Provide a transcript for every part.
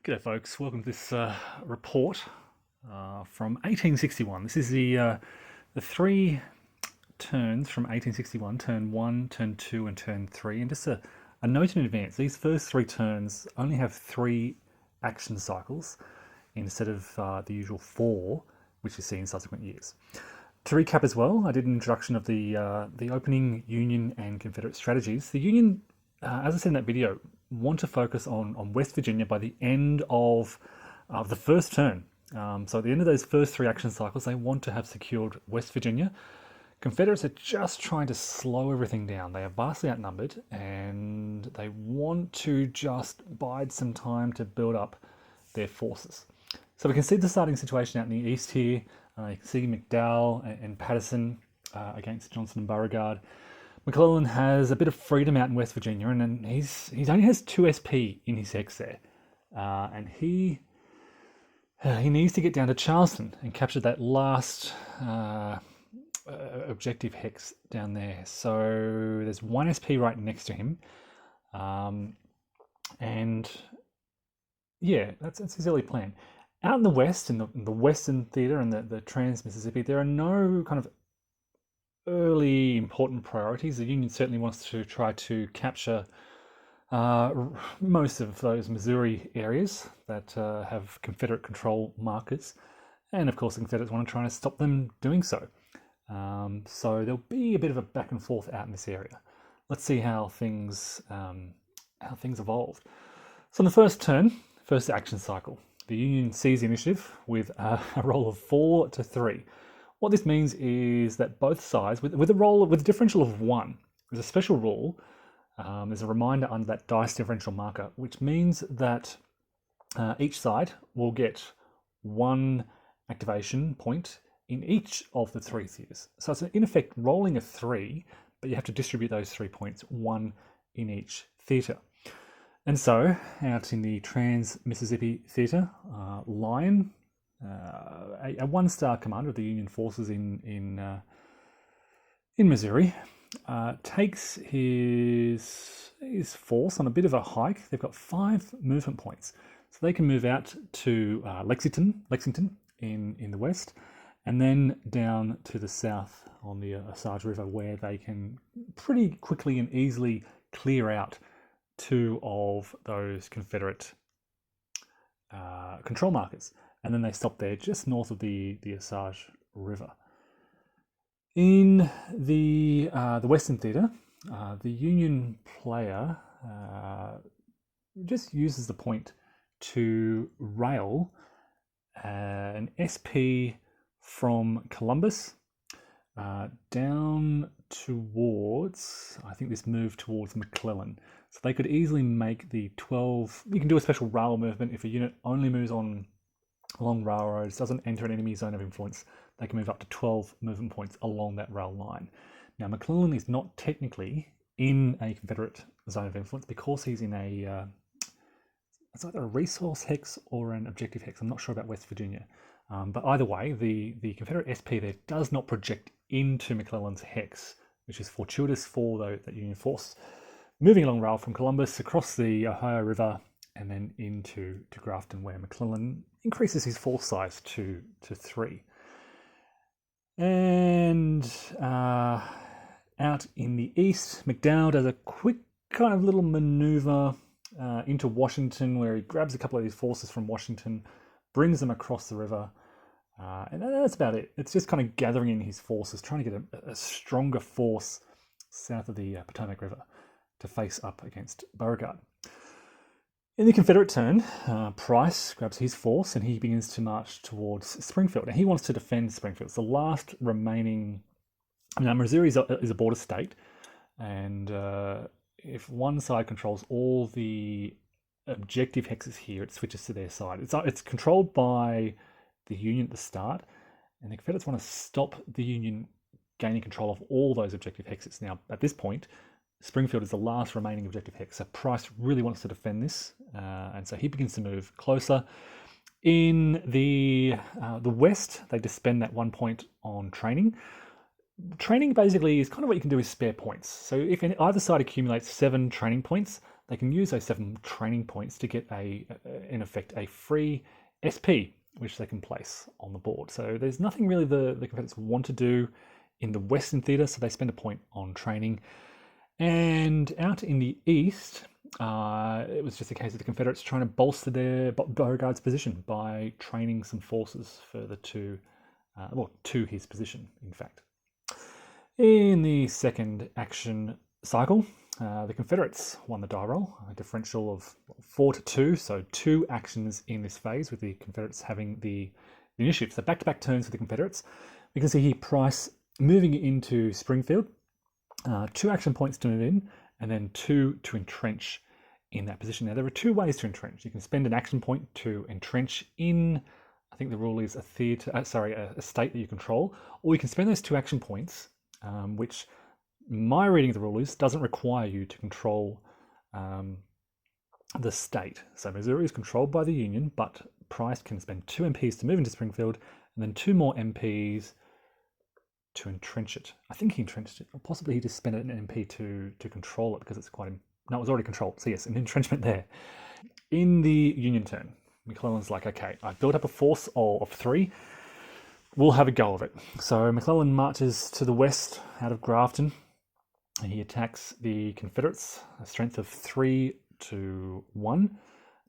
G'day folks, welcome to this report from 1861. This is the three turns from 1861, turn 1, turn 2 and turn 3. And just a note in advance, these first three turns only have 3 action cycles instead of the usual 4 which you see in subsequent years. To recap as well, I did an introduction of the opening Union and Confederate strategies. The Union, as I said in that video, want to focus on West Virginia by the end of the first turn. So at the end of those first 3 action cycles, they want to have secured West Virginia. Confederates are just trying to slow everything down. They are vastly outnumbered and they want to just bide some time to build up their forces. So we can see the starting situation out in the east here. You can see McDowell and Patterson against Johnson and Beauregard. McClellan has a bit of freedom out in West Virginia, and then he only has 2 SP in his hex there, and he needs to get down to Charleston and capture that last objective hex down there. So there's 1 SP right next to him, and yeah, that's his early plan. Out in the west, in the Western Theater and the Trans-Mississippi, there are no kind of early important priorities. The Union certainly wants to try to capture most of those Missouri areas that have Confederate control markers, and of course the Confederates want to try to stop them doing so. So there'll be a bit of a back and forth out in this area. Let's see how things evolve. So in the first turn, first action cycle, the Union sees the initiative with a roll of 4 to 3. What this means is that both sides, with a differential of 1, there's a special rule. There's a reminder under that dice differential marker, which means that each side will get 1 activation point in each of the 3 theaters. So it's in effect rolling a 3, but you have to distribute those 3 points, 1 in each theater. And so, out in the Trans-Mississippi Theater, Lyon, a 1-star commander of the Union forces in Missouri, takes his force on a bit of a hike. They've got 5 movement points, so they can move out to Lexington in the west, and then down to the south on the Osage River, where they can pretty quickly and easily clear out 2 of those Confederate control markers, and then they stop there just north of the Osage River. In the Western Theater, the Union player just uses the point to rail an SP from Columbus down towards, I think this move towards McClellan. So they could easily make the 12, you can do a special rail movement if a unit only moves along railroads, doesn't enter an enemy zone of influence, they can move up to 12 movement points along that rail line. Now McClellan is not technically in a Confederate zone of influence because he's in it's either a resource hex or an objective hex. I'm not sure about West Virginia. But either way, the Confederate SP there does not project into McClellan's hex, which is fortuitous for that Union force. Moving along rail from Columbus across the Ohio River and then into Grafton, where McClellan increases his force size to 3. And out in the east, McDowell does a quick kind of little maneuver into Washington, where he grabs a couple of these forces from Washington, brings them across the river, and that's about it. It's just kind of gathering in his forces, trying to get a stronger force south of the Potomac River to face up against Beauregard. In the Confederate turn, Price grabs his force and he begins to march towards Springfield. And he wants to defend Springfield. It's the last remaining. Missouri is a border state, and if one side controls all the objective hexes here, it switches to their side. It's controlled by the Union at the start, and the Confederates want to stop the Union gaining control of all those objective hexes. Now, at this point, Springfield is the last remaining objective hex, so Price really wants to defend this, and so he begins to move closer. In the west, they just spend that 1 point on training. Training basically is kind of what you can do with spare points. So if either side accumulates 7 training points, they can use those 7 training points to get in effect, a free SP, which they can place on the board. So there's nothing really the Confederates want to do in the Western Theatre, so they spend a point on training. And out in the East, it was just a case of the Confederates trying to bolster their Beauregard's position by training some forces further to his position, in fact. In the second action cycle, the Confederates won the die roll, a differential of 4-2, so 2 actions in this phase, with the Confederates having the initiative. So back-to-back turns for the Confederates. We can see here Price moving into Springfield, 2 action points to move in, and then 2 to entrench in that position. Now, there are 2 ways to entrench. You can spend an action point to entrench in, I think the rule is a state that you control, or you can spend those 2 action points, which my reading of the rule is doesn't require you to control the state. So Missouri is controlled by the Union, but Price can spend 2 MPs to move into Springfield, and then 2 more MPs to entrench it. I think he entrenched it, or possibly he just spent an MP to control it, because it's quite... No, it was already controlled. So yes, an entrenchment there. In the Union turn, McClellan's like, okay, I've built up a force of 3. We'll have a go of it. So McClellan marches to the west out of Grafton, and he attacks the Confederates, a strength of 3-1.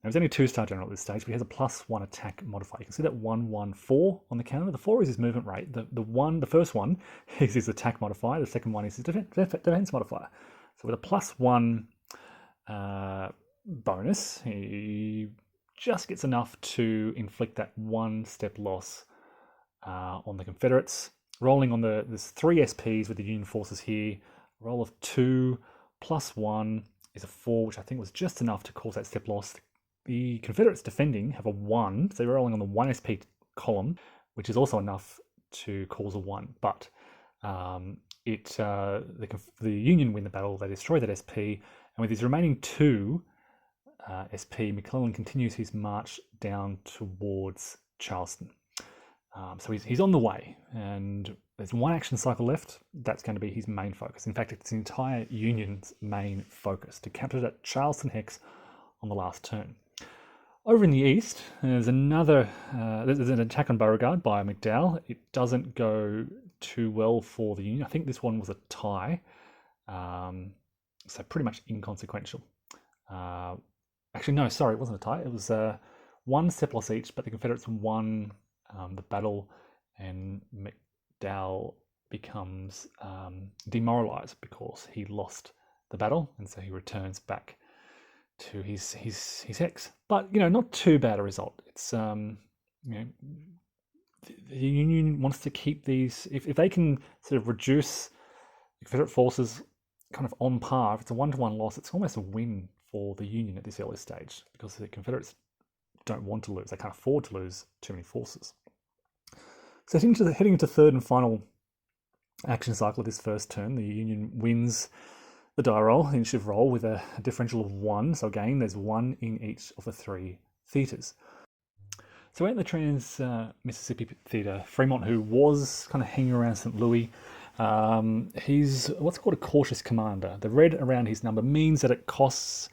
Now, he's only a 2-star general at this stage, but he has a +1 attack modifier. You can see that 1-1-4 on the counter. The 4 is his movement rate. The first one is his attack modifier. The second one is his defense modifier. So with a +1 bonus, he just gets enough to inflict that 1-step loss on the Confederates. Rolling on there's 3 SPs with the Union forces here. Roll of 2 +1 is a 4, which I think was just enough to cause that step loss. The Confederates defending have a 1, so they're rolling on the 1 SP column, which is also enough to cause a 1. But the Union win the battle. They destroy that SP, and with his remaining 2 SP, McClellan continues his march down towards Charleston. So he's on the way, and there's 1 action cycle left. That's going to be his main focus. In fact, it's the entire Union's main focus to capture that Charleston hex on the last turn. Over in the east, there's an attack on Beauregard by McDowell. It doesn't go too well for the Union. I think this one was a tie, so pretty much inconsequential. Actually, no, sorry, it wasn't a tie. It was 1 step loss each, but the Confederates won the battle, and McDowell becomes demoralized because he lost the battle, and so he returns back to his hex. But not too bad a result. It's the Union wants to keep these. If they can sort of reduce the Confederate forces kind of on par, if it's a 1-to-1 loss, it's almost a win for the Union at this early stage, because the Confederates don't want to lose. They can't afford to lose too many forces. So heading into third and final action cycle of this first turn, the Union wins the die roll, the initiative roll, with a differential of 1. So again, there's 1 in each of the 3 theatres. So at the Trans-Mississippi Theatre, Fremont, who was kind of hanging around St. Louis, he's what's called a cautious commander. The red around his number means that it costs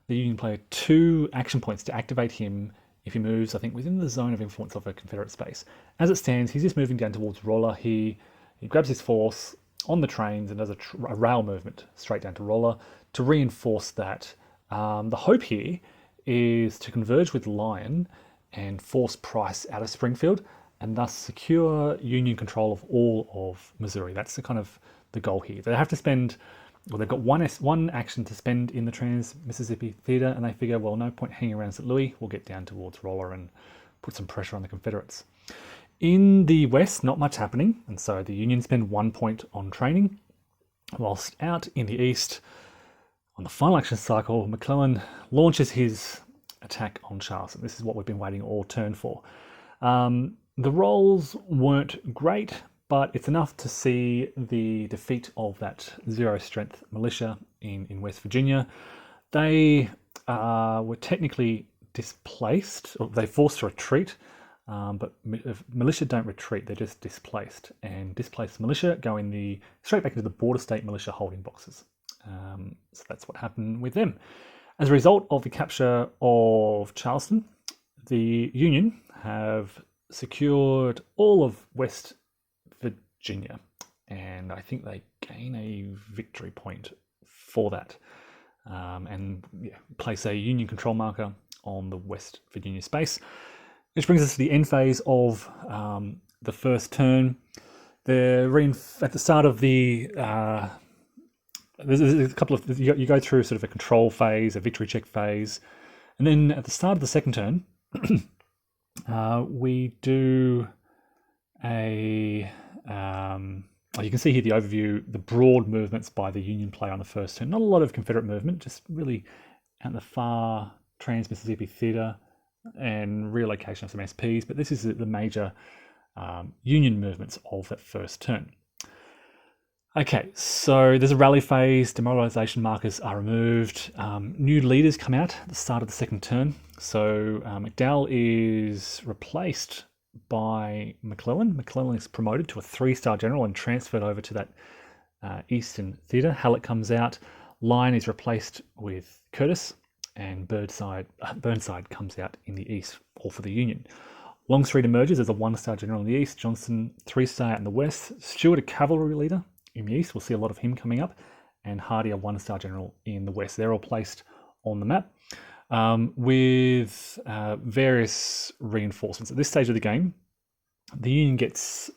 the Union player 2 action points to activate him if he moves, I think, within the zone of influence of a Confederate space. As it stands, he's just moving down towards Rolla. He grabs his force on the trains and does a rail movement straight down to Rolla to reinforce that. The hope here is to converge with Lyon and force Price out of Springfield, and thus secure Union control of all of Missouri. That's the goal here. They have to spend... Well, they've got one action to spend in the Trans-Mississippi Theatre, and they figure, well, no point hanging around St. Louis. We'll get down towards Rolla and put some pressure on the Confederates. In the west, not much happening, and so the Union spend 1 point on training, whilst out in the east, on the final action cycle, McClellan launches his attack on Charleston. This is what we've been waiting all turn for. The rolls weren't great, but it's enough to see the defeat of that 0-strength militia in West Virginia. They were technically displaced, or they forced to retreat, but militia don't retreat, they're just displaced. And displaced militia go straight back into the border state militia holding boxes. So that's what happened with them. As a result of the capture of Charleston, the Union have secured all of West Virginia, and I think they gain a victory point for that, and place a Union control marker on the West Virginia space. Which brings us to the end phase of the first turn. At the start of the there's a couple of you go through sort of a control phase, a victory check phase, and then at the start of the second turn, we do a. You can see here the overview, the broad movements by the Union player on the first turn. Not a lot of Confederate movement, just really out in the far Trans-Mississippi Theater and relocation of some SPs, but this is the major Union movements of that first turn. Okay, so there's a rally phase, demoralization markers are removed, new leaders come out at the start of the second turn. So McDowell is replaced by McClellan. McClellan is promoted to a 3-star general and transferred over to that Eastern Theater. Halleck comes out, Lyon is replaced with Curtis, and Burnside comes out in the east, all for the Union. Longstreet emerges as a 1-star general in the east, Johnson 3-star out in the west, Stewart a cavalry leader in the east, we'll see a lot of him coming up, and Hardy a 1-star general in the west. They're all placed on the map with various reinforcements. At this stage of the game, the Union gets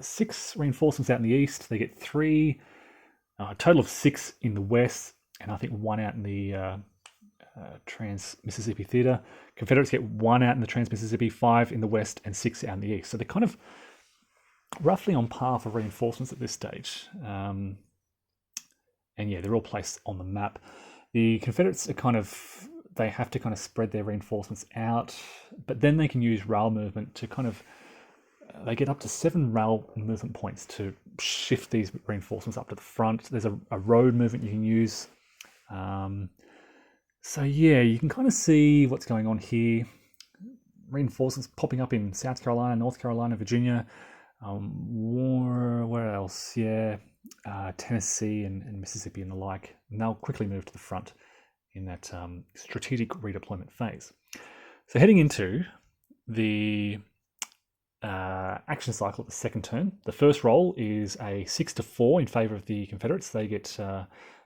6 reinforcements out in the east, they get 3, a total of 6 in the west, and I think 1 out in the Trans-Mississippi Theater. Confederates get 1 out in the Trans-Mississippi, 5 in the west, and 6 out in the east. So they're kind of roughly on par for reinforcements at this stage. And yeah, they're all placed on the map. The Confederates are they have to kind of spread their reinforcements out, but then they can use rail movement to they get up to 7 rail movement points to shift these reinforcements up to the front. There's a road movement you can use. So yeah, you can kind of see what's going on here. Reinforcements popping up in South Carolina, North Carolina, Virginia. Where else? Yeah, Tennessee and Mississippi and the like. And they'll quickly move to the front in that strategic redeployment phase. So heading into the action cycle at the second turn, the first roll is a 6-4 in favor of the Confederates. They get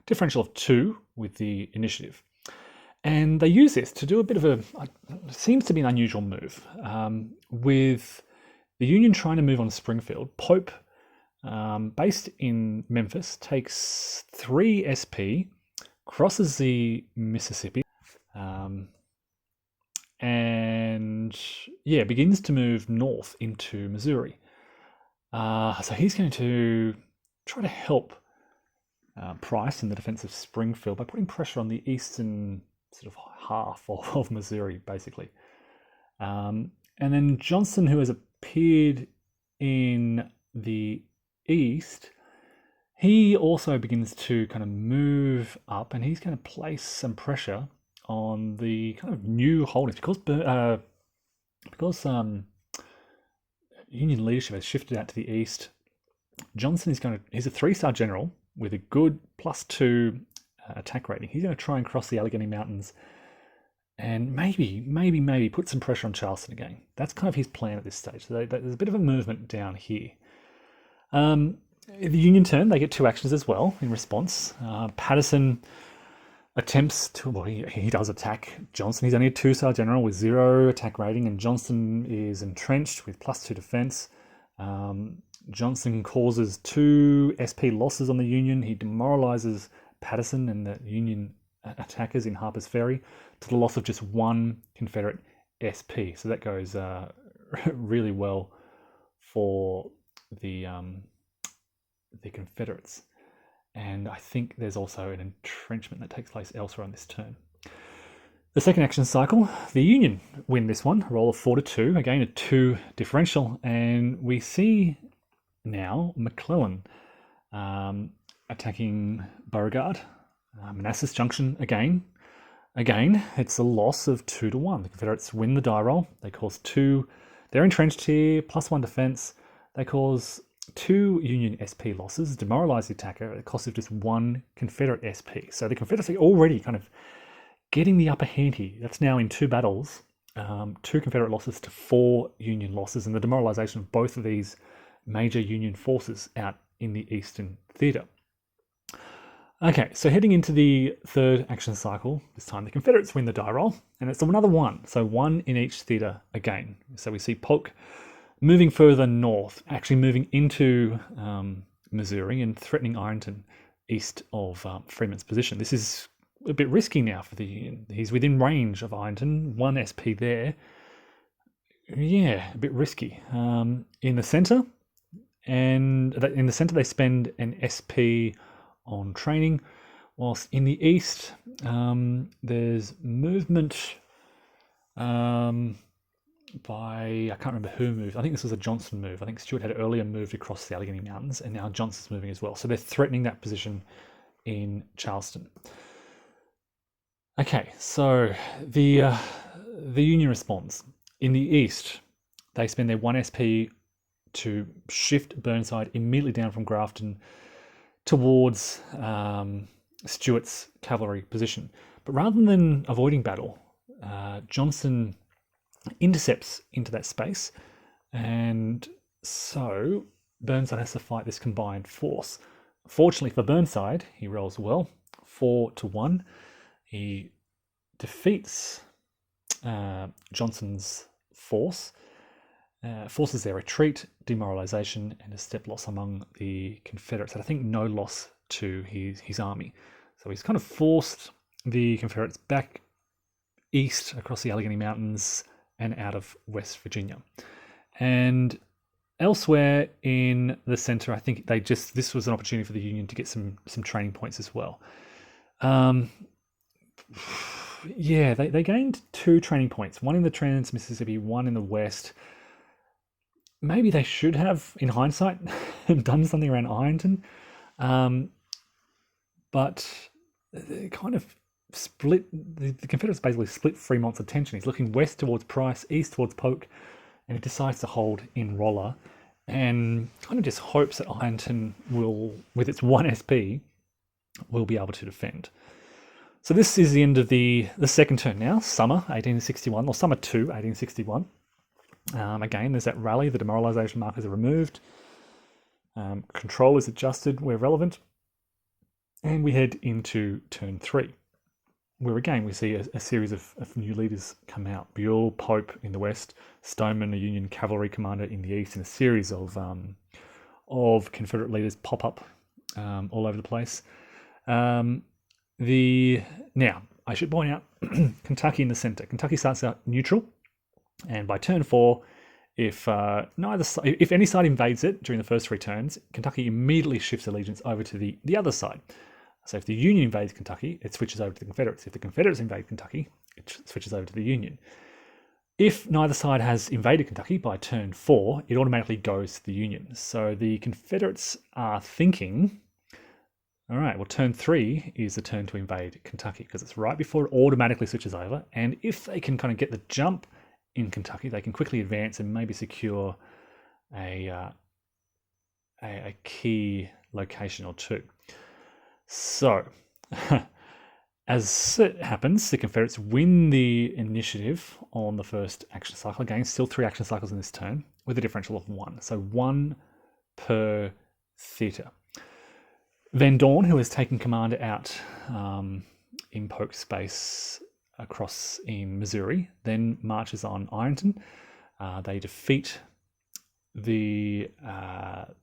differential of 2 with the initiative. And they use this to do a bit of it seems to be an unusual move. With the Union trying to move on Springfield, Pope, based in Memphis, takes 3 SP, crosses the Mississippi, and begins to move north into Missouri. So he's going to try to help Price in the defense of Springfield by putting pressure on the eastern sort of half of Missouri, basically. And then Johnson, who has appeared in the east, he also begins to kind of move up, and he's going to place some pressure on the kind of new holdings because Union leadership has shifted out to the east. Johnson he's a 3-star general with a good +2 attack rating. He's going to try and cross the Allegheny Mountains and maybe put some pressure on Charleston again. That's kind of his plan at this stage. So there's a bit of a movement down here. The Union turn, they get 2 actions as well in response. Patterson attempts to, he does attack Johnson. He's only a 2-star general with 0 attack rating, and Johnson is entrenched with +2 defense. Johnson causes 2 SP losses on the Union. He demoralizes Patterson and the Union attackers in Harper's Ferry to the loss of just 1 Confederate SP. So that goes really well for the Confederates. And I think there's also an entrenchment that takes place elsewhere on this turn. The second action cycle, the Union win this one, roll of 4-2, again a 2 differential, and we see now McClellan attacking Beauregard. Manassas Junction again. Again, it's a loss of 2-1. The Confederates win the die roll. They cause 2. They're entrenched here, +1 defense. They cause 2 Union SP losses, demoralize the attacker at the cost of just 1 Confederate SP. So the Confederates are already kind of getting the upper hand here. That's now in 2 battles, 2 Confederate losses to 4 Union losses, and the demoralization of both of these major Union forces out in the Eastern Theatre. Okay, so heading into the 3rd action cycle, this time the Confederates win the die roll, and it's another 1, so 1 in each theatre again. So we see Polk moving further north, actually moving into Missouri and threatening Ironton east of Freeman's position. This is a bit risky now for the Union. He's within range of Ironton, 1 SP there. Yeah, a bit risky. In the centre, they spend an SP on training, whilst in the east there's movement by, I can't remember who moved. I think this was a Johnson move. I think Stuart had earlier moved across the Allegheny Mountains, and now Johnson's moving as well. So they're threatening that position in Charleston. Okay, so the Union responds. In the east, they spend their 1 SP to shift Burnside immediately down from Grafton towards Stuart's cavalry position. But rather than avoiding battle, Johnson intercepts into that space, and so Burnside has to fight this combined force. Fortunately for Burnside, he rolls well, 4-1. He defeats Johnson's force, forces their retreat, demoralization, and a step loss among the Confederates, and I think no loss to his army. So he's kind of forced the Confederates back east across the Allegheny Mountains and out of West Virginia. And elsewhere in the center, I think this was an opportunity for the Union to get some training points as well. Yeah, they gained 2 training points, 1 in the Trans-Mississippi, 1 in the West. Maybe they should have, in hindsight, done something around Ironton. But they kind of split, the Confederates basically split Fremont's attention. He's looking west towards Price, east towards Polk, and he decides to hold in Rolla and kind of just hopes that Ironton will, with its 1 SP, will be able to defend. So this is the end of the second turn now, summer 1861, or summer 2, 1861. Again, there's that rally, the demoralization markers are removed. Control is adjusted where relevant. And we head into turn 3, where again we see a series of new leaders come out. Buell, Pope in the west, Stoneman, a Union cavalry commander in the east, and a series of Confederate leaders pop up all over the place. Now, I should point out Kentucky in the center. Kentucky starts out neutral, and by turn 4, if any side invades it during the first 3 turns, Kentucky immediately shifts allegiance over to the other side. So if the Union invades Kentucky, it switches over to the Confederates. If the Confederates invade Kentucky, it switches over to the Union. If neither side has invaded Kentucky by turn 4, it automatically goes to the Union. So the Confederates are thinking, all right, well, turn 3 is the turn to invade Kentucky because it's right before it automatically switches over. And if they can kind of get the jump in Kentucky, they can quickly advance and maybe secure a key location or 2. So, as it happens, the Confederates win the initiative on the first action cycle. Again, still 3 action cycles in this turn with a differential of 1. So 1 per theatre. Van Dorn, who has taken command out in Polk's space across in Missouri, then marches on Ironton. They defeat the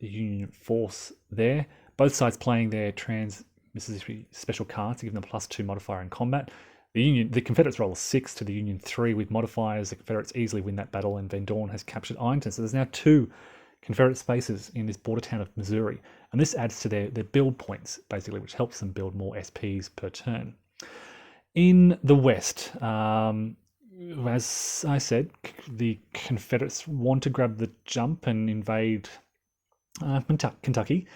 Union force there. Both sides playing their Trans-Mississippi special cards to give them a +2 modifier in combat. The Confederates roll a 6 to the Union 3 with modifiers. The Confederates easily win that battle, and Van Dorn has captured Ironton. So there's now 2 Confederate spaces in this border town of Missouri, and this adds to their build points, basically, which helps them build more SPs per turn. In the West, as I said, the Confederates want to grab the jump and invade Kentucky.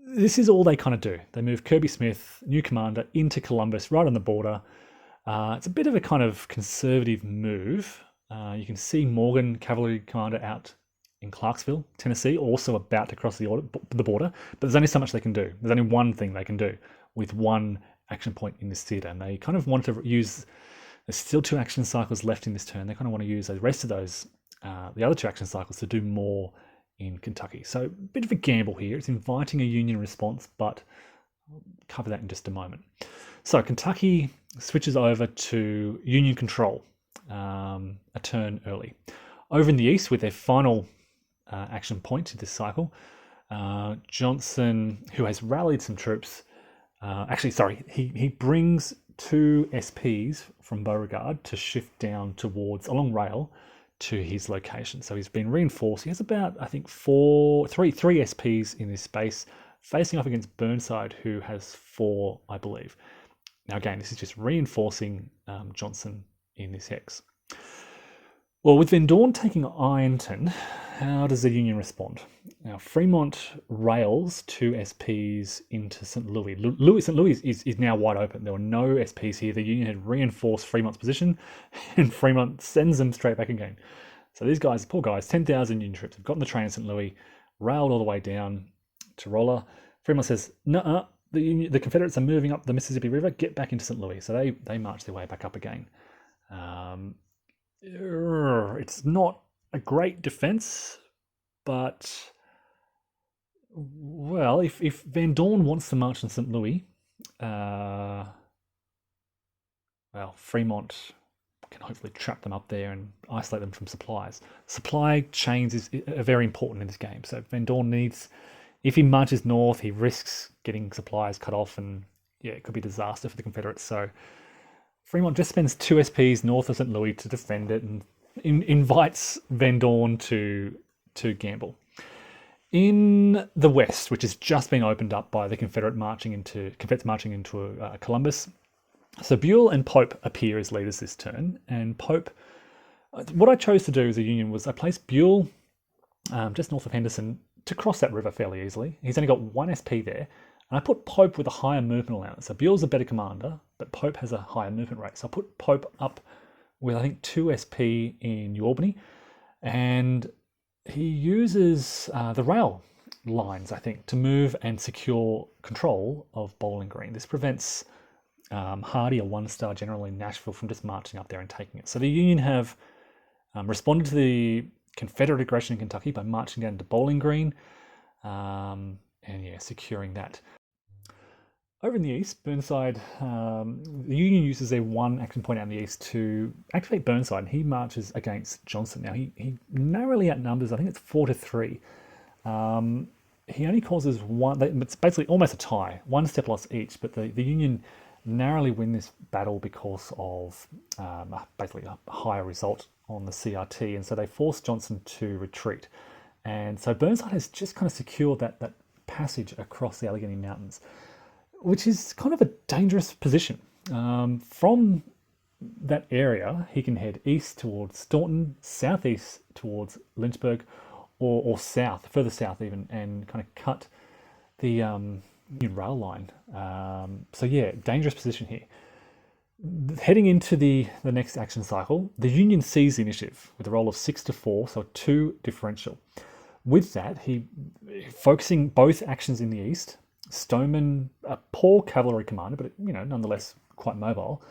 This is all they kind of do. They move Kirby Smith, new commander, into Columbus, right on the border. It's a bit of a kind of conservative move. You can see Morgan, cavalry commander, out in Clarksville, Tennessee, also about to cross the border, but there's only so much they can do. There's only one thing they can do with 1 action point in this theatre, and they kind of want to use. There's still 2 action cycles left in this turn. They kind of want to use the rest of those, the other 2 action cycles, to do more in Kentucky. So a bit of a gamble here. It's inviting a Union response, but I'll cover that in just a moment. So Kentucky switches over to Union control a turn early. Over in the east, with their final action point to this cycle, Johnson, who has rallied some troops, he brings 2 SPs from Beauregard to shift down towards along rail to his location. So he's been reinforced. He has about, I think, three SPs in this space, facing off against Burnside, who has 4, I believe. Now again, this is just reinforcing Johnson in this hex. Well, with Van Dorn taking Ironton, how does the Union respond? Now, Fremont rails 2 SPs into St. Louis. St. Louis is now wide open. There were no SPs here. The Union had reinforced Fremont's position, and Fremont sends them straight back again. So these guys, poor guys, 10,000 Union troops have gotten the train in St. Louis, railed all the way down to Rolla. Fremont says, "Nuh-uh, the Confederates are moving up the Mississippi River. Get back into St. Louis." So they march their way back up again. It's not a great defense, but well, if Van Dorn wants to march in St. Louis, Fremont can hopefully trap them up there and isolate them from supplies. Supply chains are very important in this game. So Van Dorn needs, if he marches north, he risks getting supplies cut off, and it could be a disaster for the Confederates. So Fremont just spends 2 SPs north of St. Louis to defend it, and invites Van Dorn to gamble. In the west, which has just been opened up by the Confederates marching into Columbus, so Buell and Pope appear as leaders this turn. And Pope, what I chose to do as a Union was I placed Buell just north of Henderson to cross that river fairly easily. He's only got 1 SP there. And I put Pope with a higher movement allowance. So Buell's a better commander, but Pope has a higher movement rate. So I put Pope up with, I think, 2 SP in New Albany. And he uses the rail lines, I think, to move and secure control of Bowling Green. This prevents Hardy, a 1-star general in Nashville, from just marching up there and taking it. So the Union have responded to the Confederate aggression in Kentucky by marching down to Bowling Green and securing that. Over in the east, Burnside, the Union uses their 1 action point out in the east to activate Burnside, and he marches against Johnson. Now, he narrowly outnumbers, I think it's 4-3. He only causes 1, it's basically almost a tie, 1 step loss each, but the Union narrowly win this battle because of basically a higher result on the CRT, and so they force Johnson to retreat. And so Burnside has just kind of secured that passage across the Allegheny Mountains, which is kind of a dangerous position. From that area, he can head east towards Staunton, southeast towards Lynchburg, or further south even, and kind of cut the rail line. Dangerous position here. Heading into the next action cycle, the Union sees the initiative with a roll of 6-4, so 2 differential. With that, he focusing both actions in the east. Stoneman, a poor cavalry commander, but nonetheless quite mobile,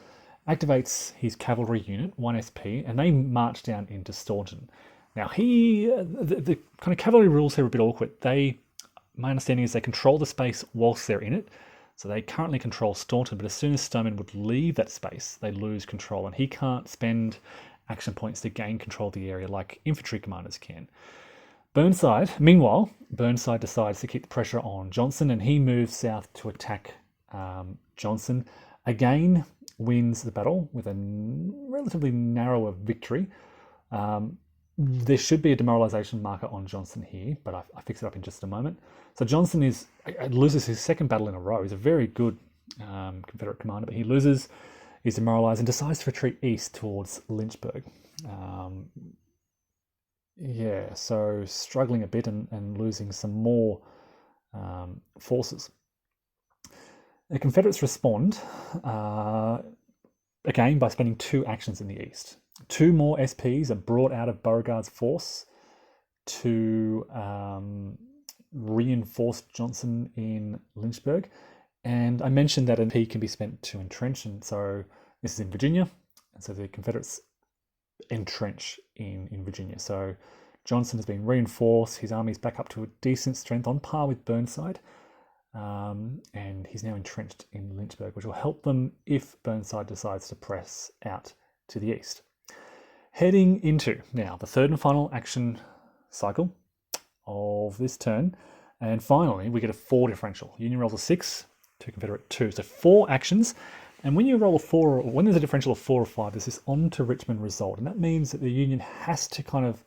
activates his cavalry unit, 1 SP, and they march down into Staunton. Now the kind of cavalry rules here are a bit awkward. My understanding is they control the space whilst they're in it. So they currently control Staunton, but as soon as Stoneman would leave that space, they lose control, and he can't spend action points to gain control of the area like infantry commanders can. Meanwhile, Burnside decides to keep the pressure on Johnson, and he moves south to attack Johnson. Again, wins the battle with a relatively narrower victory. There should be a demoralization marker on Johnson here, but I fix it up in just a moment. So Johnson loses his 2nd battle in a row. He's a very good Confederate commander, but he loses, he's demoralized, and decides to retreat east towards Lynchburg. So struggling a bit and losing some more forces. The Confederates respond again by spending 2 actions in the east. 2 more SPs are brought out of Beauregard's force to reinforce Johnson in Lynchburg, And I mentioned that an MP can be spent to entrench, and so this is in Virginia, and so the Confederates entrench in Virginia. So Johnson has been reinforced, his army's back up to a decent strength on par with Burnside, and he's now entrenched in Lynchburg, which will help them if Burnside decides to press out to the east. Heading into now the third and final action cycle of this turn, and finally we get a 4 differential. Union rolls a 6 to Confederate 2, so 4 actions. And when you roll a 4, or when there's a differential of 4 or 5, there's this on to Richmond result, and that means that the Union has to kind of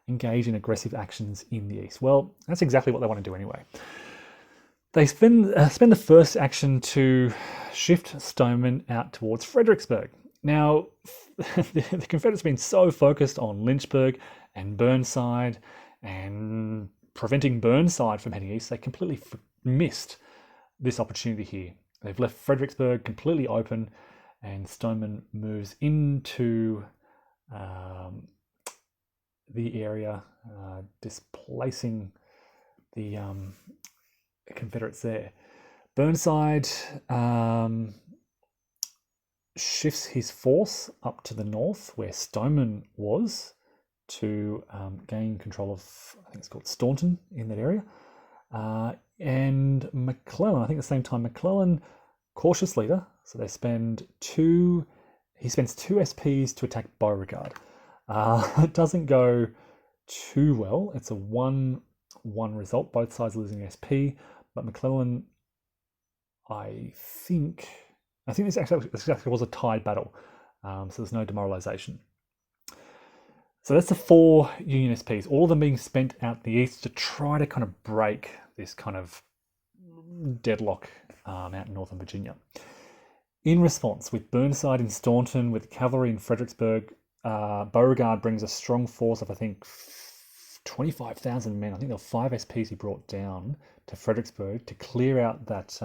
engage in aggressive actions in the east. Well, that's exactly what they want to do anyway. They spend the first action to shift Stoneman out towards Fredericksburg. Now, the Confederates have been so focused on Lynchburg and Burnside and preventing Burnside from heading east, they completely missed this opportunity here. They've left Fredericksburg completely open, and Stoneman moves into the area, displacing the Confederates there. Burnside shifts his force up to the north where Stoneman was to gain control of, I think it's called Staunton in that area. And McClellan, I think at the same time, McClellan, cautious leader, so he spends 2 SPs to attack Beauregard. It doesn't go too well. It's a 1-1 result, both sides losing SP, but McClellan, I think this actually was a tied battle, so there's no demoralization. So that's the 4 Union SPs, all of them being spent out the east to try to kind of break this kind of deadlock out in northern Virginia. In response, with Burnside in Staunton, with cavalry in Fredericksburg, Beauregard brings a strong force of, I think, 25,000 men. I think there were 5 SPs he brought down to Fredericksburg to clear out that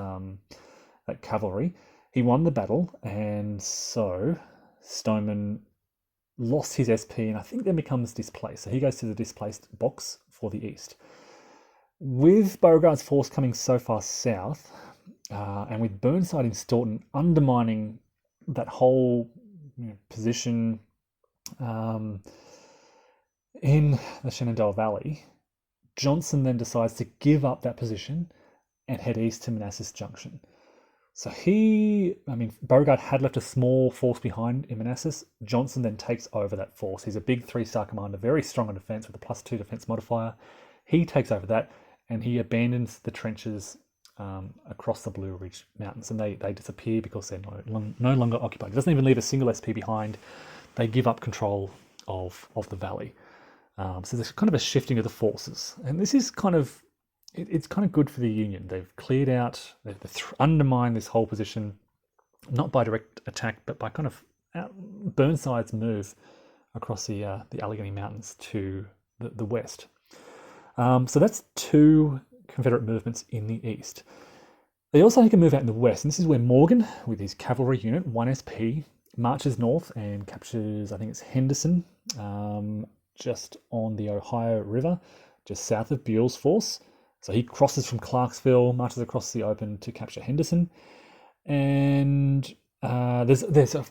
cavalry. He won the battle, and so Stoneman lost his SP, and I think then becomes displaced. So he goes to the displaced box for the east. With Beauregard's force coming so far south, and with Burnside in Staunton undermining that whole position in the Shenandoah Valley, Johnson then decides to give up that position and head east to Manassas Junction. So Beauregard had left a small force behind in Manassas. Johnson then takes over that force. He's a big 3-star commander, very strong on defense with a +2 defense modifier. He takes over that, and he abandons the trenches across the Blue Ridge Mountains, and they disappear because they're no longer occupied. He doesn't even leave a single SP behind. They give up control of the valley. So there's kind of a shifting of the forces, and this is kind of it's kind of good for the Union. They've cleared out, they've undermined this whole position, not by direct attack, but by kind of Burnside's move across the Allegheny Mountains to the west. So that's 2 Confederate movements in the east. They also take a move out in the west, and this is where Morgan, with his cavalry unit, 1 SP, marches north and captures, I think it's Henderson, just on the Ohio River, just south of Buell's force. So he crosses from Clarksville, marches across the open to capture Henderson. And there's this what's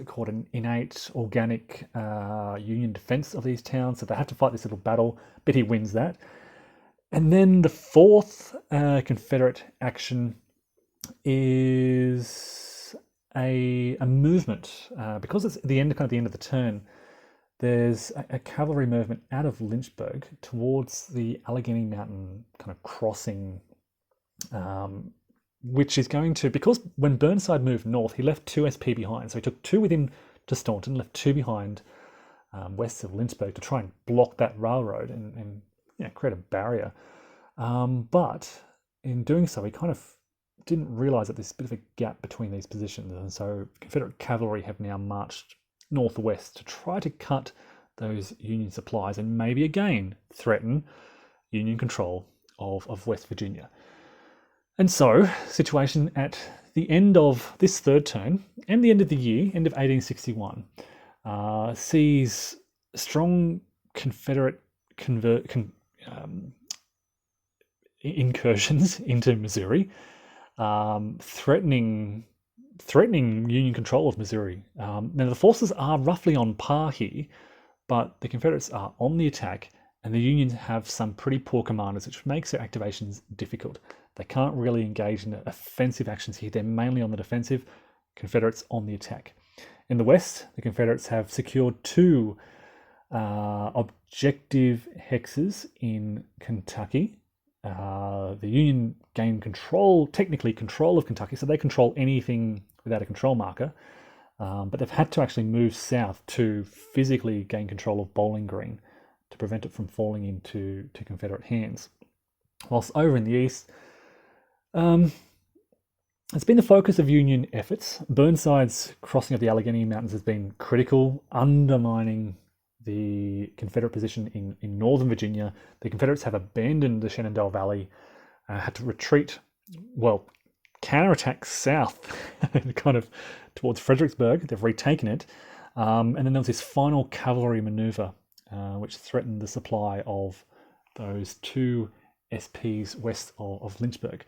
it called, an innate organic Union defense of these towns. So they have to fight this little battle, but he wins that. And then the 4th Confederate action is a movement, because it's the end of the turn. There's a cavalry movement out of Lynchburg towards the Allegheny Mountain kind of crossing, which is going to, because when Burnside moved north, he left 2 SP behind. So he took 2 with him to Staunton, left 2 behind west of Lynchburg to try and block that railroad and create a barrier. But in doing so, he kind of didn't realize that there's a bit of a gap between these positions. And so Confederate cavalry have now marched northwest to try to cut those Union supplies and maybe again threaten Union control of West Virginia. And so, situation at the end of this third turn and the end of the year, end of 1861, sees strong Confederate incursions into Missouri, threatening Union control of Missouri. Now the forces are roughly on par here, but the Confederates are on the attack, and the Union have some pretty poor commanders, which makes their activations difficult. They can't really engage in offensive actions here. They're mainly on the defensive, Confederates on the attack. In the west, the Confederates have secured two objective hexes in Kentucky. The Union gained technically control of Kentucky, so they control anything without a control marker. But they've had to actually move south to physically gain control of Bowling Green to prevent it from falling into Confederate hands. Whilst over in the east, it's been the focus of Union efforts. Burnside's crossing of the Allegheny Mountains has been critical, undermining the Confederate position in northern Virginia. The Confederates have abandoned the Shenandoah Valley, had to retreat, counterattack south, kind of towards Fredericksburg. They've retaken it. And then there was this final cavalry maneuver, which threatened the supply of those two SPs west of Lynchburg.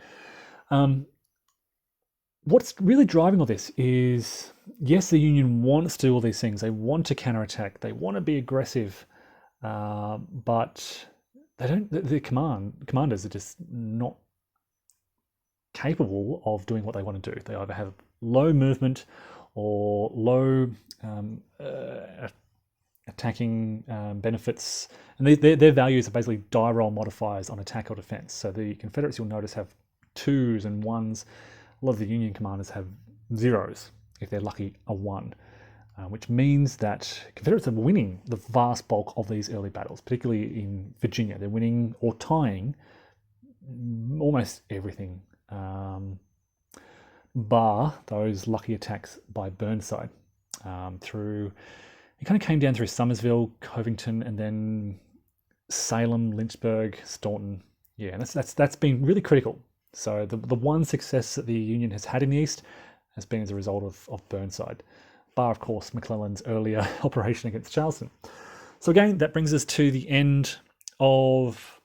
What's really driving all this is, yes, the Union wants to do all these things. They want to counterattack. They want to be aggressive, but they don't. The commanders are just not capable of doing what they want to do. They either have low movement or low attacking benefits, and their values are basically die roll modifiers on attack or defense. So the Confederates, you'll notice, have 2s and 1s. A lot of the Union commanders have 0s, if they're lucky, a 1, which means that Confederates are winning the vast bulk of these early battles, particularly in Virginia. They're winning or tying almost everything, bar those lucky attacks by Burnside. It kind of came down through Summersville, Covington, and then Salem, Lynchburg, Staunton. Yeah, and that's been really critical. So the one success that the Union has had in the east has been as a result of Burnside, bar, of course, McClellan's earlier operation against Charleston. So again, that brings us to the end of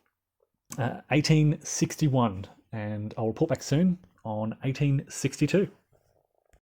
1861, and I'll report back soon on 1862.